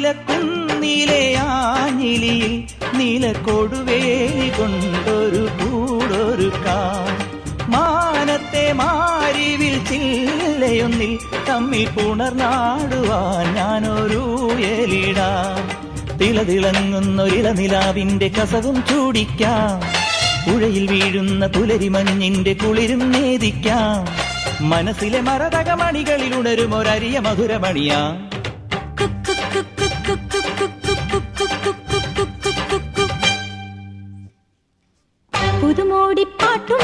നീലക്കുന്നിലെ ആഞ്ഞിലിയിൽ നീലക്കൊടുവേലി കൊണ്ടൊരു കൂടൊരുക്കാം. മാനത്തെ മാരിവിൽ ചില്ലയൊന്നിൽ തമ്മിൽ പുണർന്നാടുവാൻ ഞാനൊരു എലിടാം. തിളതിളങ്ങുന്നൊരിളനിലാവിന്റെ കസവും ചൂടിക്കാം. പുഴയിൽ വീഴുന്ന പുലരിമഞ്ഞിന്റെ കുളിരും നേദിക്കാം. മനസ്സിലെ മരതകമണികളിൽ ഉണരും ഒരരിയ മധുരമണിയാ. പുതുമോടിപ്പാട്ടും